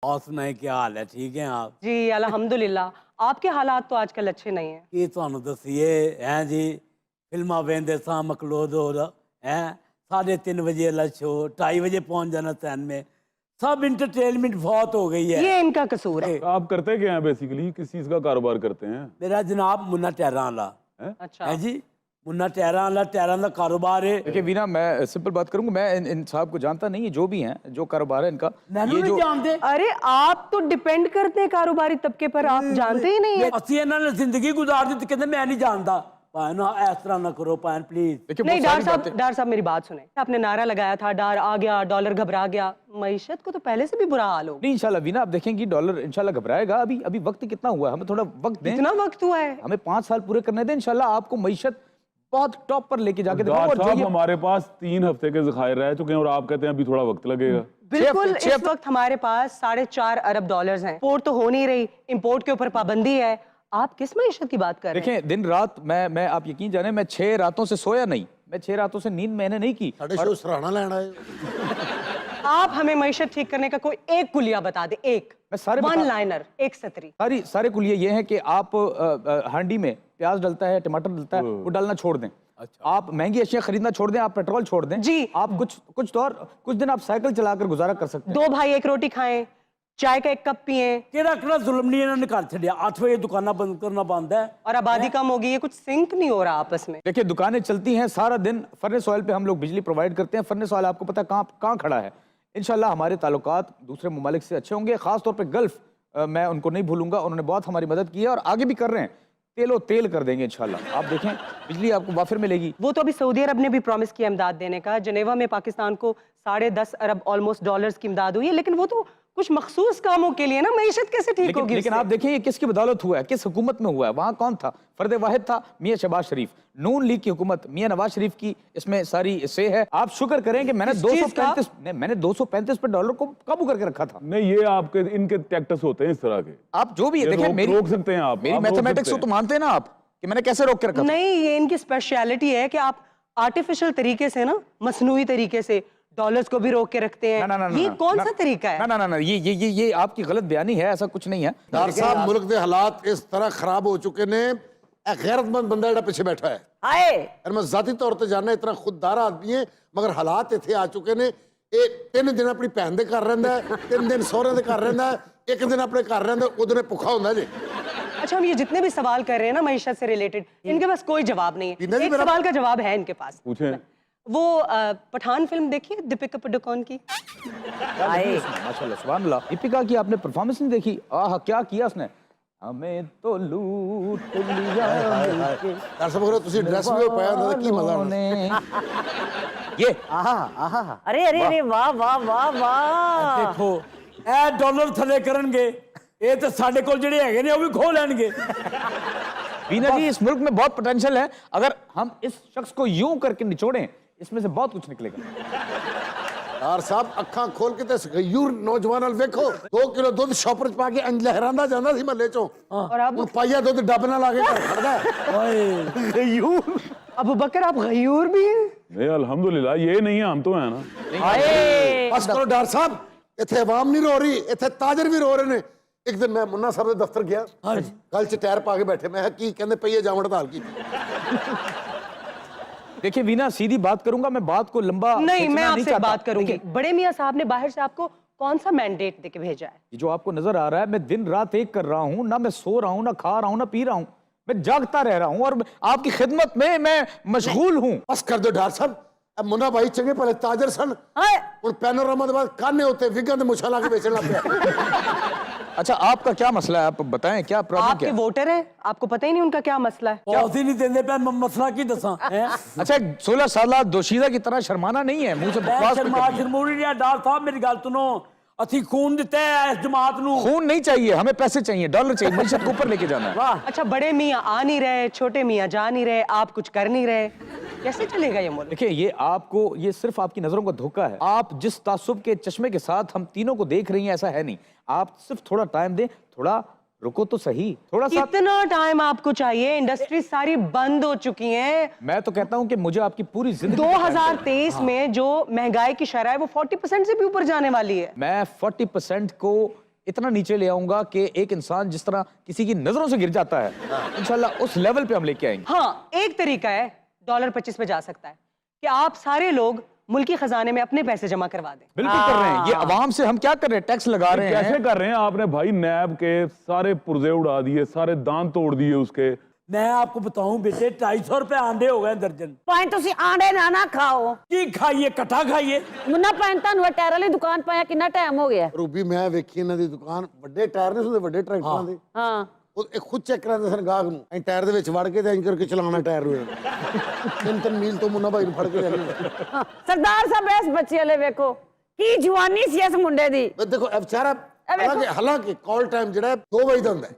और सुनाए क्या हाल है, ठीक हैं आप? जी अल्हम्दुलिल्लाह। आपके हालात तो आजकल अच्छे नहीं हैं। की तुहानू दसीए हैं जी, फिल्मा वेंदे सा मकलोद हो हैं 3:30 बजे वाला शो, 2:30 बजे पहुंच जाना सैन में, सब इंटरटेनमेंट बहुत हो गई है। ये इनका कसूर है। आप करते क्या हैं बेसिकली, किस चीज का कारोबार करते हैं? मेरा जनाब मुन्ना टायरां वाला अच्छा है जी, मुन्ना टायरां वाला, टायरां का कारोबार है। देखिए वीना, मैं सिंपल बात करूंगा, मैं इन साहब को जानता नहीं है, जो भी हैं, जो कारोबार है इनका, मैनू नहीं जानते। अरे आप तो डिपेंड करते हैं कारोबारी तबके पर, आप जानते ही नहीं है। ਅਸੀਂ ਇਹਨਾਂ ਨੇ ਜ਼ਿੰਦਗੀ ਗੁਜ਼ਾਰ ਦਿੱਤੀ, ਕਹਿੰਦੇ मैं नहीं जानता। भाई ना इस तरह ना करो भाई प्लीज। देखिए नहीं बहुत सारी बातें। डॉक्टर साहब मेरी बात सुने। आपने नारा लगाया था डर आ गया, डॉलर घबरा गया, मईशत को तो पहले से भी बुरा हाल हो। नहीं इंशाल्लाह वीना, आप देखेंगे डॉलर इंशाल्लाह घबराएगा। अभी अभी वक्त कितना हुआ है, हमें थोड़ा वक्त दें। इतना वक्त हुआ है? हमें 5 साल पूरे करने दें, इंशाल्लाह आपको मईशत बहुत टॉप पर लेके जाके दिखाऊंगा। और डॉक्टर जो साहब ये हमारे पास 3 हफ्ते के ज़खायर रह चुके हैं और आप कहते हैं अभी थोड़ा वक्त लगेगा। बिल्कुल, छह इस वक्त हमारे पास 4.5 अरब डॉलर्स हैं। इंपोर्ट तो हो नहीं रही, इंपोर्ट के ऊपर पाबंदी है। आप किस मईशत की बात कर रहे हैं? देखें, दिन रात मैं आप यकीन जाने, मैं 6 रातों से सोया नहीं, मैं 6 रातों से नींद मैंने नहीं की। शो सराहना लेना है। आप हमें मईशत ठीक करने का कोई एक कुलिया बता दे, एक मैं सारे वन लाइनर, एक सतरी। सारे कुलिये ये हैं कि आप हांडी में प्याज डलता है, टमाटर डलता है, वो डालना छोड़ दें। अच्छा। आप महंगी अशिया खरीदना छोड़ दें, आप पेट्रोल छोड़ दें जी। आप कुछ दिन आप साइकिल चलाकर गुजारा कर सकते हैं। 2 भाई 1 रोटी खाएं, चाय का 1 कप पिए, ਕਿਹੜਾ ਕਿਹੜਾ ਜ਼ੁਲਮ ਨਹੀਂ ਇਹਨਾਂ ਨੇ ਕਰ ਛੱਡਿਆ। 8 ਵਜੇ ਦੁਕਾਨਾਂ ਬੰਦ करना बंद है। और आबादी कम होगी। ये कुछ सिंक नहीं हो रहा आपस में। देखिए दुकानें चलती हैं सारा दिन, फर्नेस ऑयल पे हम लोग बिजली प्रोवाइड करते हैं। फर्नेस ऑयल आपको पता है कहाँ खड़ा है। इंशाल्लाह हमारे ताल्लुकात दूसरे ममालिक से अच्छे होंगे, खासतौर पे गल्फ, मैं उनको नहीं भूलूंगा, उन्होंने बहुत हमारी मदद की है और आगे भी कर रहे हैं। तेल कर देंगे इंशाल्लाह। आप देखें बिजली आपको वाफिर मिलेगी। वो तो अभी सऊदी अरब ने भी प्रॉमिस किया इमदाद देने का। जनेवा में पाकिस्तान को 10.5 अरब ऑलमोस्ट डॉलर्स की इमदाद हुई है, लेकिन वो तो कुछ मखसूस कामों के लिए ना। मईशत कैसे ठीक होगी? लेकिन आप देखें ये किसकी बदौलत हुआ है, किस हुकूमत में हुआ है। वहां कौन था? फर्द वाहिद था मियां शहबाज शरीफ। नून लीग की हुकूमत, मियां नवाज शरीफ की इसमें सारी से है। आप शुक्र करें कि मैंने 235 पे डॉलर को काबू करके रखा था। नहीं, ये आपके इनके टैक्टिक्स होते हैं इस तरह के। आप जो भी ये देखें, रोक सकते हैं आप, मेरी आप रोक मैथमेटिक्स सकते को तो मानते हैं ना आप कि मैंने कैसे रोक के रखा था? नहीं, ये इनकी स्पेशलिटी है कि आप आर्टिफिशियल तरीके से ना, मसनूई तरीके से डॉलर्स को भी रोक के रखते हैं। ये कौन सा तरीका है? ना, ये आपकी गलत बयानी है, ऐसा कुछ नहीं है। डॉक्टर साहब, मुल्क के हालात इस तरह खराब हो चुके ने, गैरतमंद बंदा ਜਿਹੜਾ ਪਿੱਛੇ ਬੈਠਾ ਹੈ हाय और मैं जाती तौर ਤੇ ਜਾਣਦਾ इतना खुददार आदमी है, मगर हालात ਇੱਥੇ आ चुके ने। ਇਹ 3 दिन अपनी ਭੈਣ ਦੇ ਘਰ ਰਹਿੰਦਾ ਹੈ, 3 दिन ਸਹੁਰੇ ਦੇ ਘਰ ਰਹਿੰਦਾ ਹੈ, 1 दिन अपने घर ਰਹਿੰਦਾ, ਉਦੋਂ ਭੁੱਖਾ ਹੁੰਦਾ ਜੀ। अच्छा, हम ये जितने भी सवाल कर रहे हैं ना मईशत से रिलेटेड, इनके पास कोई जवाब नहीं है। एक सवाल का जवाब है इनके पास। पूछें। वो पठान फिल्म देखी है दीपिका पादुकोण की? माशाल्लाह सुभान अल्लाह। दीपिका की आपने परफॉर्मेंस नहीं देखी? आह क्या किया उसने। हमें तो लूट लिया डॉक्टर साहब अगर ਤੁਸੀਂ ड्रेस भी पाया ਹੁੰਦਾ ਤਾਂ ਕੀ ਮਜ਼ਾ ਆਉਣਾ। ये अरे अरे अरे वाह वाह वाह वाह। देखो ਇਹ ਡਾਲਰ ਥੱਲੇ ਕਰਨਗੇ, ਇਹ ਤਾਂ ਸਾਡੇ ਕੋਲ ਜਿਹੜੇ ਹੈਗੇ ਨੇ ਉਹ ਵੀ ਖੋ ਲੈਣਗੇ। वीना जी, इस मुल्क में बहुत पोटेंशियल है। अगर हम इस शख्स को यूं करके निचोड़ें, इसमें से बहुत कुछ निकलेगा। डॉक्टर साहब ਅੱਖਾਂ ਖੋਲ ਕੇ ਤੇ ਗਯੂਰ ਨੌਜਵਾਨ ਨਾਲ ਵੇਖੋ, 2 ਕਿਲੋ ਦੁੱਧ ਸ਼ਾਪਰ ਚ ਪਾ ਕੇ ਅੰਜ ਲਹਿਰਾਂਦਾ ਜਾਂਦਾ ਸੀ ਮਹੱਲੇ ਚੋਂ, और अब ਹੁਣ ਪਾਈਆ ਦੁੱਧ ਡੱਬ ਨਾਲ ਲਾ ਕੇ ਘਰ ਖੜਦਾ ਓਏ ਗਯੂਰ। अबू बकर आप गयूर भी हैं? नहीं अल्हम्दुलिल्लाह, ये नहीं है, हम तो हैं ना। बस करो डॉक्टर साहब, ਇੱਥੇ ਆਵਾਮ ਨਹੀਂ ਰੋ ਰਹੀ, ਇੱਥੇ ਤਾਜਰ ਵੀ ਰੋ ਰਹੇ ਨੇ। ਇੱਕ ਦਿਨ ਮੈਂ ਮੁੰਨਾ ਸਾਹਿਬ ਦੇ ਦਫ਼ਤਰ ਗਿਆ, ਗੱਲ ਚ ਟਾਇਰ ਪਾ ਕੇ ਬੈਠੇ, ਮੈਂ ਕਿਹਾ ਕੀ ਕਹਿੰਦੇ ਪਈਏ ਜਾਮ ਹੜਤਾਲ की। देखिए वीना, सीधी बात करूंगा, मैं बात को लंबा नहीं, मैं खींचना आपसे चाहता। बात करूंगी। बड़े मियाँ साहब ने बाहर से आपको कौन सा मैंडेट देके भेजा है? ये जो आपको नजर आ रहा है, मैं दिन रात एक कर रहा हूं ना, मैं सो रहा हूं ना, खा रहा हूं ना, पी रहा हूं, मैं जागता रह रहा हूं और आपकी खिदमत में मैं मशगूल हूं। बस कर दो डॉक्टर साहब, अब मुन्ना भाई चंगे पहले ताजर सन, ਹੁਣ ਪੈਨੋਰਾਮਾ ਦੇ ਬਾਅਦ ਕਾਨੇ ਉੱਤੇ ਵਿਗਾਂ ਦੇ ਮੁੱਛਾਂ ਲਾ ਕੇ ਵੇਚਣ ਲੱਗ ਪਿਆ। अच्छा आपका क्या मसला है, आप बताएं क्या प्रॉब्लम आपके क्या है? वोटर है, आपको पता ही नहीं उनका क्या मसला है। ਪੌਸੇ ਨਹੀਂ ਦਿੰਦੇ ਪਏ, ਮਸਲਾ ਕੀ ਦੱਸਾਂ ਹੈ। अच्छा 16 साल दोशीदा की तरह शर्माना नहीं है, मुंह से बकवास भी शर्मा करनी है। शर्मूरी या डॉक्टर साहब मेरी गल सुनो, ਅਸੀਂ खून ਦਿੱਤਾ है इस जमात ਨੂੰ। खून नहीं चाहिए हमें, पैसे चाहिए, डॉलर चाहिए, मईशत को ऊपर लेके जाना है। अच्छा, बड़े मियाँ आ नहीं रहे, छोटे मियाँ जा नहीं रहे, आप कुछ कर नहीं रहे, कैसे चलेगा ये मुल्क? देखिए ये सिर्फ आपकी नजरों का धोखा है। आप जिस तासुब के चश्मे के साथ हम तीनों को देख रही हैं, ऐसा है नहीं। आप सिर्फ थोड़ा टाइम दें, थोड़ा रुको तो सही, थोड़ा सा। कितना टाइम आपको चाहिए? इंडस्ट्री सारी बंद हो चुकी है। मैं तो कहता हूं कि मुझे आपकी पूरी जिंदगी 2023 में जो महंगाई की शरह है वो 40% से भी ऊपर जाने वाली है। मैं 40% को इतना नीचे ले आऊंगा कि एक इंसान जिस तरह किसी की नजरों से गिर जाता है, इंशाल्लाह उस लेवल पे हम लेके आएंगे। हाँ, एक तरीका है $25 पे जा सकता है कि आप सारे लोग मुल्की खजाने में अपने पैसे जमा करवा दें। बिल्कुल कर रहे हैं। ये अवाम से हम क्या कर रहे हैं, टैक्स लगा रहे हैं। कैसे कर रहे हैं आपने भाई? नैब के सारे पुर्जे उड़ा दिए, सारे दांत तोड़ दिए उसके। मैं आपको बताऊं बेटे, 250 रुपए आंडे हो गए दर्जन। ਭਾਵੇਂ ਤੁਸੀਂ ਆਂਡੇ ਨਾ ਖਾਓ। की खाइए, कटा खाइए। ਮੁੰਨਾ ਭਾਵੇਂ ਤੁਹਾਨੂੰ ਇਹ ਟਾਇਰ ਵਾਲੀ ਦੁਕਾਨ ਪਾਇਆ ਕਿੰਨਾ ਟਾਈਮ ਹੋ ਗਿਆ? ਰੂਬੀ ਮੈਂ ਵੇਖੀ ਇਹਨਾਂ ਦੀ ਦੁਕਾਨ, ਵੱਡੇ ਟਾਇਰ ਨੇ ਉਹਦੇ, ਵੱਡੇ ਟਰੈਕਟਰਾਂ ਦੇ। ਹਾਂ ਉਹ ਇਹ ਖੁਦ ਚੈੱਕ ਕਰਾਉਂਦੇ ਸਨ ਗਾਹਕ ਨੂੰ, ਐਂ ਟਾਇਰ ਦੇ ਵਿੱਚ ਵੜ ਕੇ ਤੇ ਐਂ ਕਰਕੇ ਚਲਾਉਣਾ ਟਾਇਰ ਨੂੰ। 3-3 ਮੀਲ ਤੋਂ ਮੁੰਨਾ ਭਾਈ ਨੂੰ ਫੜ ਕੇ ਲਿਆਉਂਦੇ। ਹਾਂ, ਸਰਦਾਰ ਸਾਹਿਬ ਇਸ ਬੱਚੇ ਵਾਲੇ ਵੇਖੋ ਕੀ ਜਵਾਨੀ ਸੀ ਇਸ ਮੁੰਡੇ ਦੀ। ਦੇਖੋ ਇਹ ਵਿਚਾਰਾ, ਵੇਖੋ। ਹਾਲਾਂਕਿ ਕਾਲ ਟਾਈਮ ਜਿਹੜਾ 2 ਵਜੇ ਦਾ ਹੁੰਦਾ ਹੈ।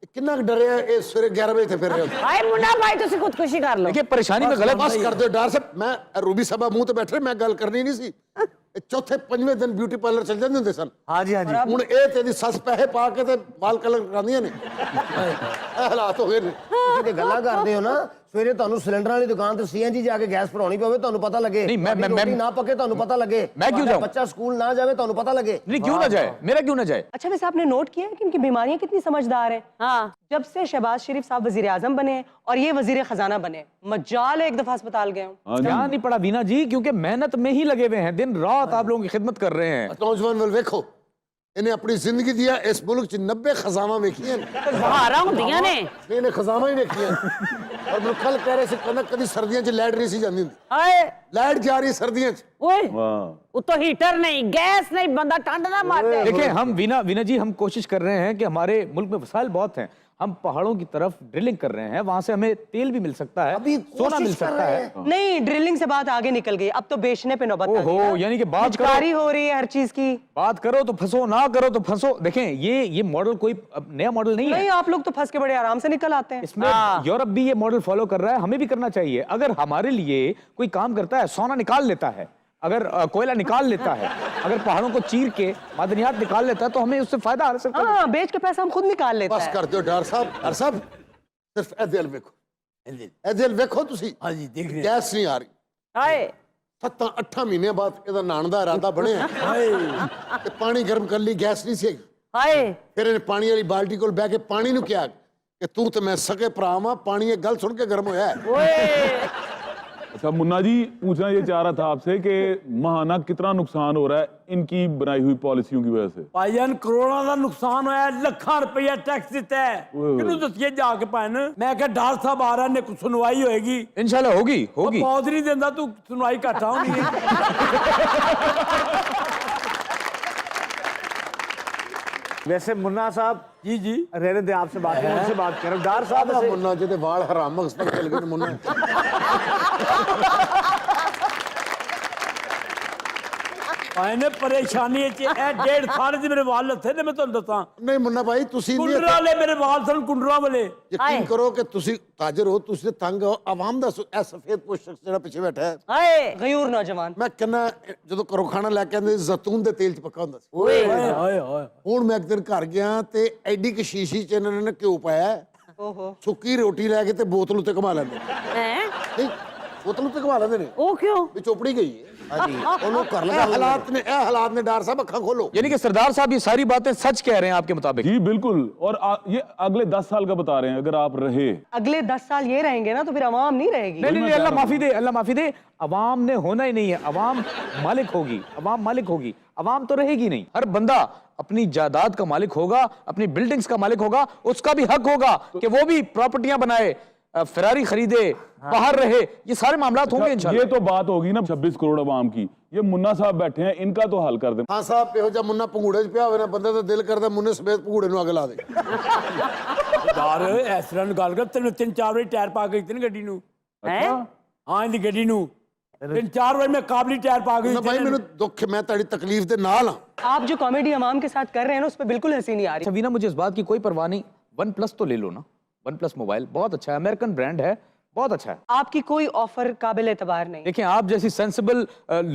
ਇਹ ਕਿੰਨਾ ਕੁ ਡਰਿਆ, ਇਹ ਸਵੇਰੇ 11 ਵਜੇ ਤੇ ਫਿਰ ਰਿਹਾ ਹੁੰਦਾ। ਹਾਏ ਮੁੰਨਾ ਭਾਈ ਤੁਸੀਂ ਖੁਦਕੁਸ਼ੀ ਕਰ ਲਓ। देखिए परेशानी में गलत ਬਸ ਕਰ ਦਿਓ ਡਾਰ ਸਾਹਿਬ। ਮੈਂ ਰੂਬੀ ਸਾਹਿਬਾ ਮੂੰਹ ਤੇ ਬੈਠੇ, ਮੈਂ ਗੱਲ ਕਰਨੀ ਨਹੀਂ ਸੀ। ਇਹ ਚੌਥੇ ਪੰਜਵੇਂ ਦਿਨ ਬਿਊਟੀ ਪਾਰਲਰ ਚੱਲ ਜਾਂਦੇ ਹੁੰਦੇ ਸਨ। ਹਾਂਜੀ ਹਾਂਜੀ ਹੁਣ ਇਹ ਤੇ ਦੀ ਸੱਸ ਪੈਸੇ ਪਾ ਕੇ ਤੇ ਵਾਲ ਕਲਰ ਕਰਾਉਂਦੀਆਂ ਨੇ। ਇਹ ਹਾਲਾਤ ਹੋ ਗਏ ਨੇ। ਤੁਸੀਂ ਤੇ ਗੱਲਾਂ ਕਰਦੇ ਹੋ ਨਾ, ਸਵੇਰੇ ਤੁਹਾਨੂੰ ਸਿਲੰਡਰਾਂ ਵਾਲੀ ਦੁਕਾਨ ਤੇ ਸੀਐਨਜੀ ਜਾ ਕੇ ਗੈਸ ਭਰਾਉਣੀ ਪਵੇ, ਤੁਹਾਨੂੰ ਪਤਾ ਲੱਗੇ। ਨਹੀਂ, ਮੈਂ- ਤੁਹਾਡੀ ਰੋਟੀ ਨਾ ਪੱਕੇ, ਤੁਹਾਨੂੰ ਪਤਾ ਲੱਗੇ। मैं क्यों ਤੁਹਾਡਾ जाऊं? ਬੱਚਾ ਸਕੂਲ ਨਾ ਜਾਵੇ, ਤੁਹਾਨੂੰ पता लगे। नहीं, क्यों ना जाए, मेरा क्यों ना जाए। अच्छा, वैसे आपने नोट किया है कि इनकी बीमारियां कितनी समझदार हैं? हाँ जब से शहबाज शरीफ साहब वजीर आजम बने हैं और ये वजीर खजाना बने, मजाल है एक दफा अस्पताल गए हूं। हाँ जी। क्या नहीं पड़ा बीना जी, क्योंकि मेहनत में ही लगे हुए हैं, दिन रात आप लोगों की खिदमत कर रहे हैं। ਨੌਜਵਾਨ ਵੱਲ ਵੇਖੋ, ਇਹਨੇ ਆਪਣੀ ਜ਼ਿੰਦਗੀ ਦੀਆਂ ਇਸ ਮੁਲਕ 'ਚ 90 ਖਜ਼ਾਵਾਂ ਵੇਖੀਆਂ ਨੇ। ਬਹਾਰਾਂ ਹੁੰਦੀਆਂ ਨੇ। ਨਹੀਂ ਇਹਨੇ ਖਜ਼ਾਵਾਂ ਹੀ ਵੇਖੀਆਂ। ਔਰ ਮੈਨੂੰ ਕੱਲ ਕਹਿ ਰਹੇ ਸੀ, ਕਹਿੰਦਾ ਕਦੀ ਸਰਦੀਆਂ 'ਚ ਲਾਈਟ ਨਹੀਂ ਸੀ ਜਾਂਦੀ ਹੁੰਦੀ। ਹਾਏ ਲਾਈਟ ਜਾ ਰਹੀ ਸਰਦੀਆਂ 'ਚ। ਓਏ वाह। ਉੱਤੋਂ ਹੀਟਰ ਨਹੀਂ, गैस नहीं, बंदा ठंड ना मार जाए। देखिए हम वीना जी, हम कोशिश कर रहे हैं कि हमारे मुल्क में वसाइल बहुत हैं, हम पहाड़ों की तरफ ड्रिलिंग कर रहे हैं, वहां से हमें तेल भी मिल सकता है, अभी सोना मिल कोशिश कर सकता रहे है। नहीं, ड्रिलिंग से बात आगे निकल गई, अब तो बेचने पे नौबत आ गई ओहो, ना। यानी कि बात करो, पिचकारी हो रही है हर चीज की। बात करो तो फंसो, ना करो तो फंसो। देखें ये मॉडल कोई अब नया मॉडल नहीं नहीं, है। आप लोग तो फंस के बड़े आराम से निकल आते हैं। इसमें यूरोप भी ये मॉडल फॉलो कर रहा है, हमें भी करना चाहिए। अगर हमारे लिए कोई काम करता है, सोना निकाल लेता है, अगर कोयला निकाल लेता है, अगर पहाड़ों को चीर के मादनियात निकाल लेता है, तो हमें उससे फायदा हासिल करना हाँ, बेच के पैसा हम खुद निकाल लेते ਬਸ हैं। ਕਰ ਦਿਓ ਡਾਰ ਸਾਹਿਬ। ਡਾਰ ਸਾਹਿਬ ਸਿਰਫ ਇਹ ਦਿਲ ਵੇਖੋ, ਇਹ ਦਿਲ ਵੇਖੋ ਤੁਸੀਂ। हाँ जी, देख रहे हैं। ਗੈਸ ਨਹੀਂ ਆ ਰਹੀ। ਹਾਏ 7-8 ਮਹੀਨਿਆਂ ਬਾਅਦ ਇਹਦਾ ਨਾਣ ਦਾ ਇਰਾਦਾ ਬਣਿਆ ਤੇ ਪਾਣੀ ਗਰਮ ਕਰਨ ਲਈ ਗੈਸ ਨਹੀਂ ਸੀ ਹੈਗੀ। ਹਾਏ ਫਿਰ ਇਹਨੇ ਪਾਣੀ ਵਾਲੀ ਬਾਲਟੀ ਕੋਲ ਬਹਿ ਕੇ ਪਾਣੀ ਨੂੰ ਕਿਹਾ ਕਿ ਤੂੰ ਤੇ ਮੈਂ ਸਕੇ ਭਰਾ ਵਾਂ, ਪਾਣੀ ਇਹ ਗੱਲ ਸੁਣ ਕੇ ਗਰਮ ਹੋਇਆ ਹੈ। ਓਏ अच्छा मुन्ना जी, पूछना ये चाह रहा था आपसे कि महाना कितना नुकसान हो रहा है इनकी बनाई हुई पॉलिसियों की वजह से? भाईजान करोड़ों का नुकसान होया, लाखां रुपया टैक्स दिता है। किनू दसिए जाके भैन, मैं क्या डॉक्टर साहब आ रहा ने, कुछ सुनवाई होएगी। इंशाल्लाह होगी होगी। पौध नहीं देंदा तू, सुनवाई घाटा होनी है। वैसे मुन्ना साहब, जी जी, रहने दे, आपसे बात करें, उनसे बात करें। डार साहब ਸਾਦਾ वैसे- ਮੁੰਨਾ ਜਿਹਦੇ ਵਾਲ ਹਰਾਮ ਮਕਸ ਤੱਕ ਚਲ ਗਏ ਤੇ ਮੁੰਨਾ मैंने परेशानी च 1.5 साल से मेरे वाल लथे ने, मैं तुम दसा। ਨਹੀਂ ਮੁੰਨਾ ਭਾਈ ਤੁਸੀਂ ਨਹੀਂ कुंडरा वाले मेरे वाल सन, कुंडरा वाले। ਯਕੀਨ ਕਰੋ ਕਿ ਤੁਸੀਂ ਤਾਜਰ ਹੋ, ਤੁਸੀਂ ਤੇ ਤੰਗ ਹੋ। ਆਵਾਮ ਦਾ ਇਹ ਸਫੇਦ ਪੋਸ਼ ਸ਼ਖਸ ਜਿਹੜਾ ਪਿੱਛੇ ਬੈਠਾ ਹੈ, ਹਾਏ गयूर नौजवान। ਮੈਂ ਕਹਿੰਦਾ ਜਦੋਂ ਘਰੋਂ ਖਾਣਾ ਲੈ ਕੇ ਆਉਂਦੇ ਜ਼ੈਤੂਨ ਦੇ ਤੇਲ 'ਚ ਪੱਕਾ ਹੁੰਦਾ ਸੀ। ਓਏ हाय हाय हाय। ਹੁਣ ਮੈਂ ਇੱਕ ਦਿਨ ਘਰ ਗਿਆ ਤੇ ਐਡੀ ਕਿ ਸ਼ੀਸ਼ੀ 'ਚ ਇਹਨਾਂ ਨੇ ਘਿਓ ਪਾਇਆ ਹੈ। ओहो, ਸੁੱਕੀ ਰੋਟੀ ਲੈ ਕੇ ਤੇ ਬੋਤਲ ਉੱਤੇ ਘੁਮਾ ਲੈਂਦੇ। ਹੈ ਨਹੀਂ, ਬੋਤਲ ਉੱਤੇ ਘੁਮਾ ਲੈਂਦੇ ਨੇ, ਉਹ ਕਿਉਂ? ਵੀ ਚੋਪੜੀ ਗਈ ਹੈ। हाँ जी, उन्होंने कर ਇਹ लगा ਹਾਲਾਤ ਨੇ ਡਾਰ ਸਾਹਿਬ, ਅੱਖਾਂ ਖੋਲੋ। यानी कि सरदार साहब ये सारी बातें सच कह रहे हैं आपके मुताबिक। जी बिल्कुल। और ये अगले 10 साल का बता रहे हैं, अगर आप रहे। अगले 10 साल ये रहेंगे ना तो फिर अवाम नहीं रहेगी। नहीं, अल्लाह माफी दे, अल्लाह माफी दे। अवाम ने होना ही नहीं है, अवाम मालिक होगी, अवाम मालिक होगी, अवाम तो रहेगी नहीं। हर बंदा अपनी जायदाद का मालिक होगा, अपनी बिल्डिंग्स का मालिक होगा, उसका भी हक होगा कि वो भी प्रॉपर्टियां बनाए, फेरारी खरीदे, बाहर रहे, ये सारे मामलात होंगे इंशाल्लाह। ये तो बात होगी ना 26 करोड़ आवाम की। ये मुन्ना साहब बैठे हैं, इनका तो हल कर दें। ਹਾਂ ਸਾਹਿਬ, ਇਹੋ ਜਿਹਾ ਮੁੰਨਾ ਪੰਗੂੜੇ 'ਚ ਪਿਆ ਹੋਵੇ ਨਾ, ਬੰਦੇ ਦਾ ਦਿਲ ਕਰਦਾ ਮੁੰਨੇ ਸਮੇਤ ਪੰਗੂੜੇ ਨੂੰ ਅੱਗ ਲਾ ਦੇ। यार इस तरह गल कर, तेन 3-4 बजे टायर पा के दित्ते ने गड्डी नू। ਹੈ हाँ इहदी गड्डी नू 3-4 बजे मैं काबली टायर पा के ਨਾ ਭਾਈ ਮੈਨੂੰ ਦੁੱਖ ਹੈ, ਮੈਂ ਤੁਹਾਡੀ ਤਕਲੀਫ ਦੇ ਨਾਲ ਹਾਂ। आप जो कॉमेडी अवाम के साथ कर रहे हैं ना, उस पर बिल्कुल हंसी नहीं आ रही। अच्छा वीना, मुझे इस बात की कोई परवाह नहीं, OnePlus तो ले लो ना। OnePlus मोबाइल बहुत अच्छा है, अमेरिकन ब्रांड है, बहुत अच्छा है। आपकी कोई ऑफर काबिल एतबार नहीं। देखिए, आप जैसी सेंसिबल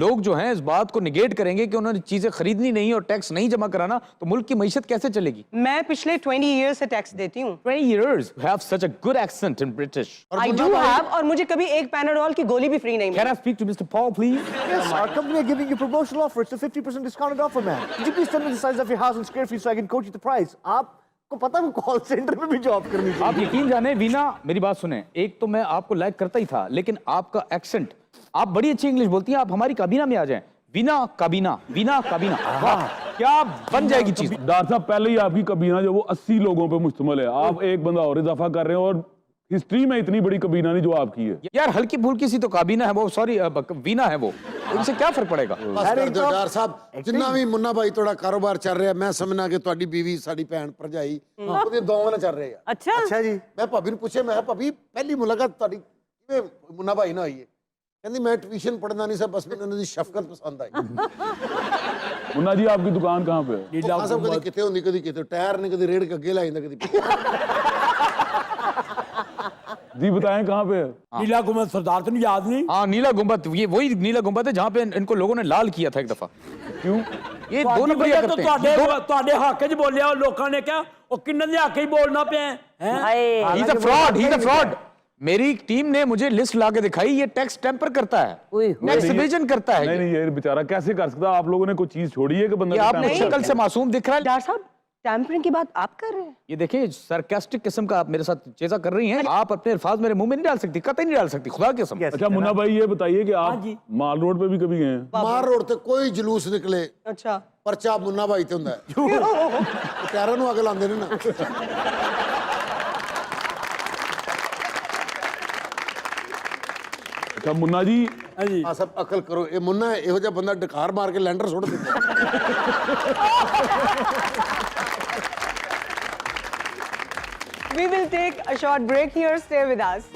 लोग जो हैं इस बात को निगेट करेंगे कि उन्होंने चीजें खरीदनी नहीं और टैक्स नहीं जमा कराना, तो मुल्क की मईशत कैसे चलेगी? मैं पिछले 20 ईयर से टैक्स देती हूँ। 20 years you have such a good accent in British. I do have, और मुझे कभी एक पैनाडोल की गोली भी फ्री नहीं Can milli. I speak to Mr. Paul, please? Yes, our company are giving you promotional offer. It's a 50% discounted offer, man. Could you please tell me the size of your house in square feet so I can quote you the price? आपको पता है call centre में भी job करनी चाहिए। आप यकीन जाने वीना, मेरी बात सुने, एक तो मैं आपको लाइक करता ही था, लेकिन आपका एक्सेंट, आप बड़ी अच्छी इंग्लिश बोलती हैं, आप हमारी काबीना में आ जाएं। वीना काबीना, वीना काबीना, वाह, क्या बन जाएगी चीज। डॉक्टर साहब, पहले ही आपकी कबीना जो वो 80 लोगों पे मुश्तमिल है, आप एक बंदा और इजाफा कर रहे हैं, और हिस्ट्री में इतनी बड़ी कबीना नहीं जो आपकी है। यार हल्की फुल्की सी तो काबीना है वो, सॉरी वीना है वो, इनसे क्या फर्क पड़ेगा? बस कर दो यार साहब, जिन्ना भी मुन्ना भाई थोड़ा कारोबार चल रहा है, मैं समझना कि ਤੁਹਾਡੀ बीवी ਸਾਡੀ ਭੈਣ ਭਰਜਾਈ ਉਹਦੇ ਦੋਵਾਂ ਨਾਲ ਚੱਲ ਰਹੇ ਆ। अच्छा अच्छा जी। ਮੈਂ ਭਾਬੀ ਨੂੰ ਪੁੱਛਿਆ, ਮੈਂ ਕਿਹਾ ਭਾਬੀ ਪਹਿਲੀ ਮੁਲਾਕਾਤ ਤੁਹਾਡੀ ਕਿਵੇਂ ਮੁੰਨਾ ਭਾਈ ਨਾਲ ਹੋਈ ਹੈ? ਕਹਿੰਦੀ ਮੈਂ ਟਿਊਸ਼ਨ ਪੜ੍ਹਨਾ ਨਹੀਂ ਸੀ, ਬਸ ਮੈਨੂੰ ਇਹਨਾਂ ਦੀ ਸ਼ਫਕਤ ਪਸੰਦ ਆਈ। मुन्ना जी, आपकी दुकान कहाँ पे है? नीला ਖਾਂ ਸਾਹਿਬ ਕਦੀ ਕਿਤੇ ਹੁੰਦੀ, ਕਦੀ ਕਿਤੇ, ਟਾਇਰ ਨੇ कभी रेड़ के ਅੱਗੇ ला ਜਾਂਦਾ, कभी जी बताएं कहाँ पे है? नीला गुंबद सरदार तो नहीं याद नहीं? हाँ, नीला गुंबद, ये वही नीला गुंबद है जहाँ पे इनको लोगों ने लाल किया था एक दफा। क्यों? ये दो नंबरिया करते हैं। ਤੁਹਾਡੇ ਹੱਕ 'ਚ ਬੋਲਿਆ, ਉਹ ਲੋਕਾਂ ਨੇ ਕਿਹਾ ਉਹ ਕਿੰਨੇ ਦੇ ਹੱਕ 'ਚ ਬੋਲਣਾ ਪਿਆ ਹੈ। हाय He's a fraud, he's a fraud. मेरी टीम ने मुझे लिस्ट ला के दिखाई, ये टैक्स टेम्पर करता है, टैक्स इवेजन करता है। नहीं नहीं, ये बेचारा कैसे कर सकता? आप लोगों ने कोई चीज छोड़ी है कि बंदा ये आपने टेम्पर शक्ल से मासूम दिख रहा है। डॉक्टर साहब, टैम्परिंग की बात आप कर रहे हैं? ये देखिए, सरकास्टिक किस्म का आप मेरे साथ चेजा कर रही हैं। आप अपने अल्फाज मेरे मुंह में नहीं डाल सकती, कतई नहीं डाल सकती, खुदा की कसम। अच्छा मुन्ना भाई, ये बताइए कि आप माल रोड पे भी कभी गए हैं? ਮਾਰ ਰੋਡ ਤੇ ਕੋਈ ਜਲੂਸ ਨਿਕਲੇ, अच्छा, ਪਰਚਾ ਮੁੰਨਾ ਭਾਈ ਤੇ ਹੁੰਦਾ ਹੈ। ਟਾਇਰਾਂ ਨੂੰ ਅੱਗ ਲਾਉਂਦੇ ਨੇ ਨਾ। अच्छा मुन्ना जी, हाँ जी। ਆ ਸਭ ਅਕਲ ਕਰੋ, ਇਹ ਮੁੰਨਾ ਇਹੋ ਜਿਹਾ ਬੰਦਾ ਡਕਾਰ ਮਾਰ ਕੇ ਲੈਂਡਰ ਸੁੱਟ ਦਿੰਦਾ। we will take a short break here. Stay with us.